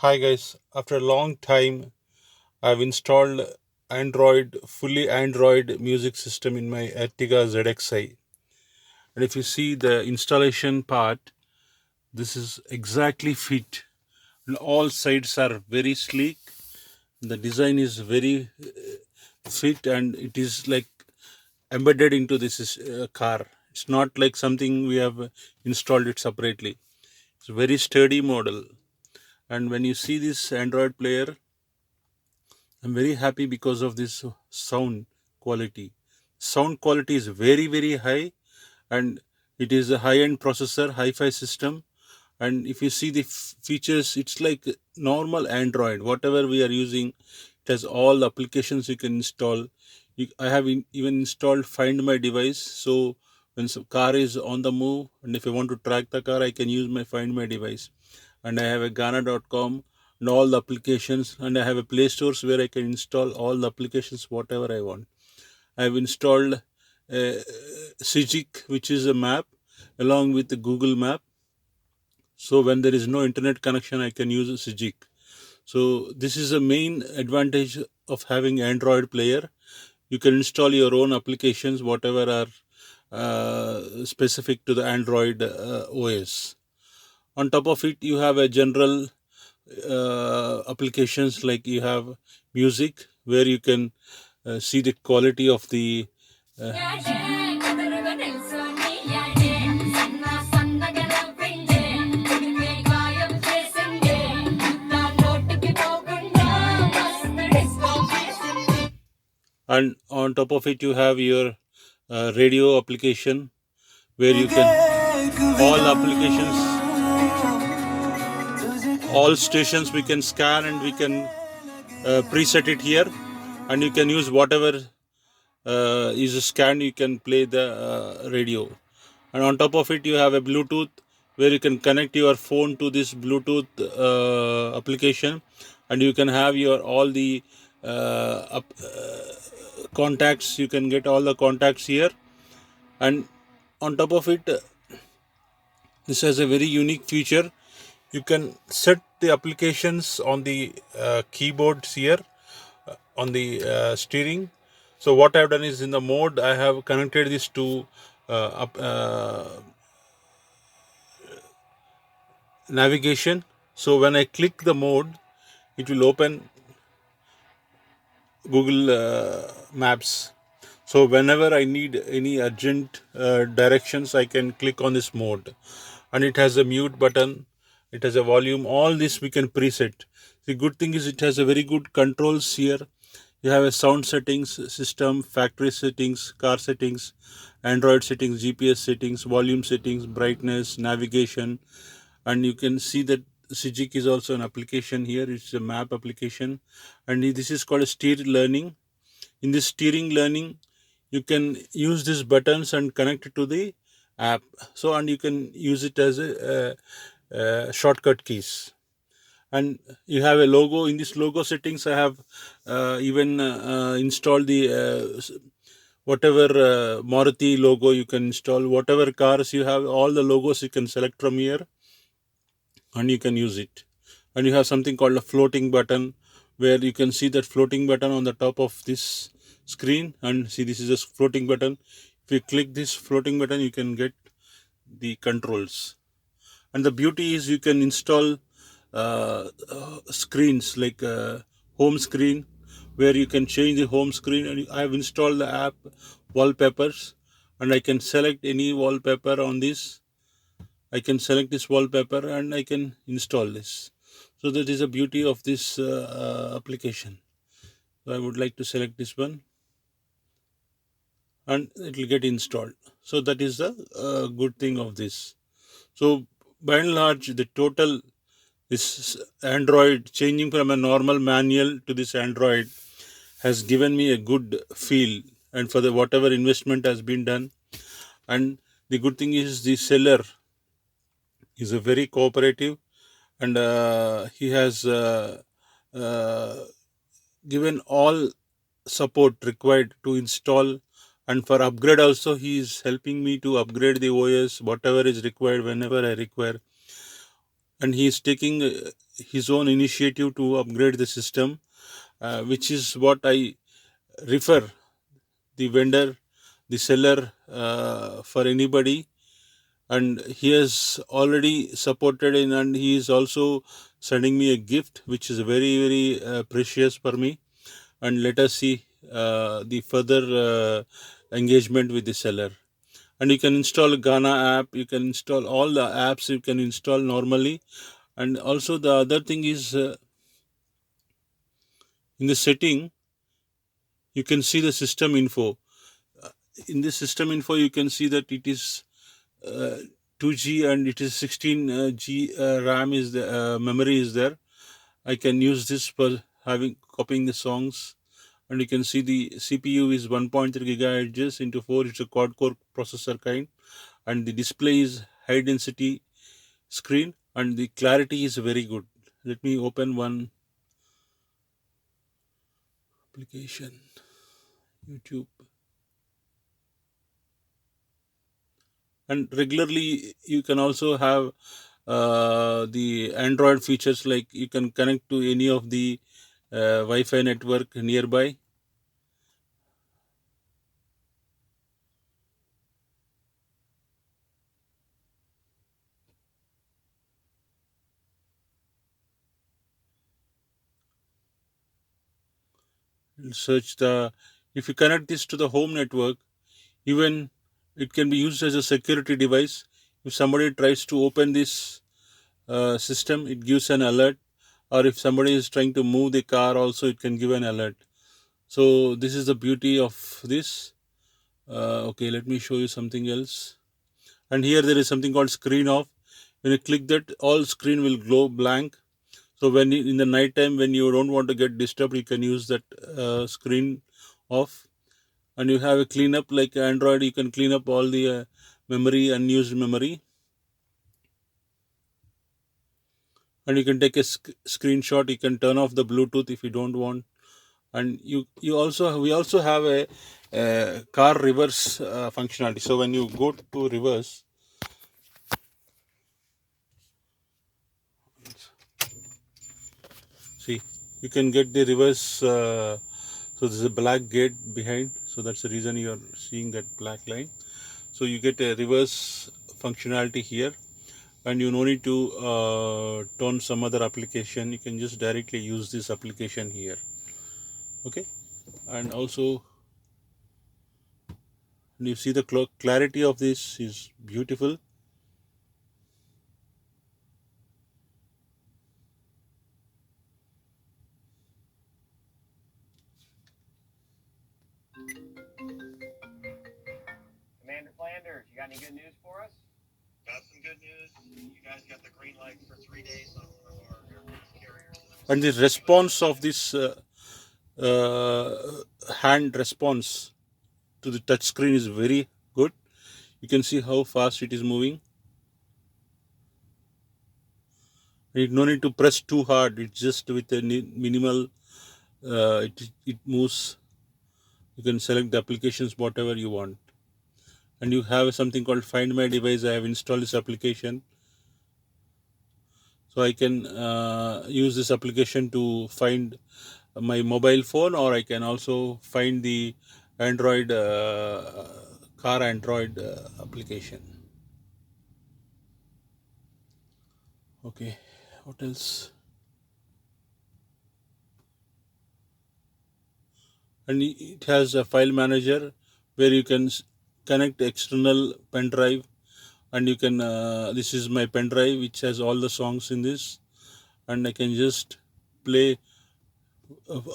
Hi guys, after a long time I've installed fully Android music system in my Ertiga ZXi. And if you see the installation part, this is exactly fit. And all sides are very sleek. The design is very fit and it is like embedded into this car. It's not like something we have installed it separately. It's a very sturdy model. And when you see this Android player, I'm very happy because of this sound quality. Sound quality is very high, and it is a high-end processor, Hi-Fi system. And if you see the features, it's like normal Android. Whatever we are using, it has all applications you can install. I have even installed Find My Device. So when some car is on the move, and if I want to track the car, I can use my Find My Device. And I have a Ghana.com and all the applications, and I have a Play Stores where I can install all the applications whatever I want. I have installed Sijik, which is a map, along with the Google Map. So when there is no internet connection, I can use Sijik. So this is a main advantage of having Android player. You can install your own applications, whatever are specific to the Android OS. On top of it, you have a general applications, like you have music where you can see the quality of the and on top of it you have your radio application where you can all applications, all stations we can scan and we can preset it here, and you can use whatever is scanned. You can play the radio, and on top of it you have a Bluetooth where you can connect your phone to this Bluetooth application, and you can have your all the contacts. You can get all the contacts here, and on top of it, this has a very unique feature. You can set the applications on the keyboards here, on the steering. So what I've done is, in the mode I have connected this to navigation. So when I click the mode, it will open Google Maps. So whenever I need any urgent directions, I can click on this mode, and it has a mute button, it has a volume, all this we can preset. The good thing is it has a very good controls here. You have a sound settings, system, factory settings, car settings, Android settings, GPS settings, volume settings, brightness, navigation, and you can see that Sijik is also an application here. It's a map application, and this is called a steer learning. In this steering learning, you can use these buttons and connect it to the app. So, and you can use it as a shortcut keys. And you have a logo. In this logo settings, I have even installed the whatever Maruti logo you can install. Whatever cars you have, all the logos you can select from here, and you can use it. And you have something called a floating button, where you can see that floating button on the top of this screen, and see, this is a floating button. If you click this floating button, you can get the controls. And the beauty is you can install screens like home screen, where you can change the home screen. And I have installed the app wallpapers, and I can select any wallpaper on this. I can select this wallpaper and I can install this. So that is the beauty of this application. So I would like to select this one, and it will get installed. So that is the good thing of this. So by and large, the total, this Android, changing from a normal manual to this Android, has given me a good feel, and for the whatever investment has been done. And the good thing is the seller is a very cooperative, and he has given all support required to install. And for upgrade also, he is helping me to upgrade the OS, whatever is required whenever I require. and he is taking his own initiative to upgrade the system, which is what I refer the vendor, the seller, for anybody. And he has already supported in, and he is also sending me a gift which is very very precious for me. And let us see the further engagement with the seller. And you can install Ghana app, you can install all the apps you can install normally. And also the other thing is, in the setting you can see the system info. In the system info you can see that it is uh, 2G and it is 16 G RAM is the memory is there. I can use this for having copying the songs. And you can see the CPU is 1.3 gigahertz into 4. It's a quad core processor kind, and the display is high density screen, and the clarity is very good. Let me open one application, YouTube. And regularly you can also have the Android features, like you can connect to any of the Wi-Fi network nearby. Search the If you connect this to the home network, even it can be used as a security device. If somebody tries to open this system, it gives an alert. Or if somebody is trying to move the car, also it can give an alert. So this is the beauty of this. Okay, let me show you something else. And here there is something called screen off. When you click that, all screen will glow blank. So when in the night time, when you don't want to get disturbed, you can use that screen off. And you have a cleanup, like Android, you can clean up all the memory, unused memory. And you can take a screenshot. You can turn off the Bluetooth if you don't want. And you also we also have a car reverse functionality. So when you go to reverse, see, you can get the reverse. So there's a black gate behind, so that's the reason you are seeing that black line. So you get a reverse functionality here, and you no need to turn some other application. You can just directly use this application here. Okay. And also you see the clarity of this is beautiful. Commander Flanders, you got any good news for us? Got some good news. You guys got the green light for 3 days on one of our airplanes carriers. And the response of this hand response to the touch screen is very good. You can see how fast it is moving. You no need to press too hard. It's just with a minimal. It moves. You can select the applications whatever you want. And you have something called Find My Device. I have installed this application, so I can use this application to find my mobile phone, or I can also find the Android car Android application. Okay, what else? And it has a file manager where you can connect external pen drive. And you can this is my pen drive which has all the songs in this, and I can just play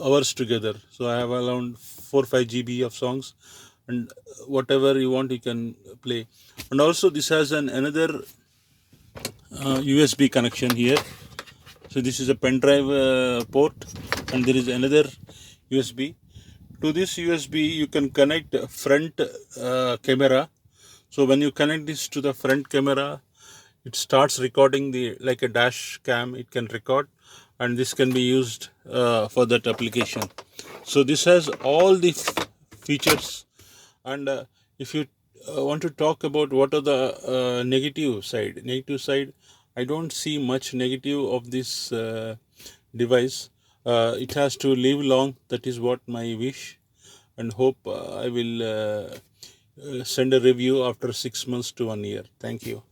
hours together. So I have around 4 5 GB of songs, and whatever you want you can play. And also this has another USB connection here. So this is a pen drive port, and there is another USB. To this USB you can connect front camera. So when you connect this to the front camera, it starts recording the like a dash cam. It can record, and this can be used for that application. So this has all the features. And if you want to talk about what are the negative side, I don't see much negative of this device. It has to live long. That is what my wish, and hope I will send a review after 6 months to 1 year. Thank you.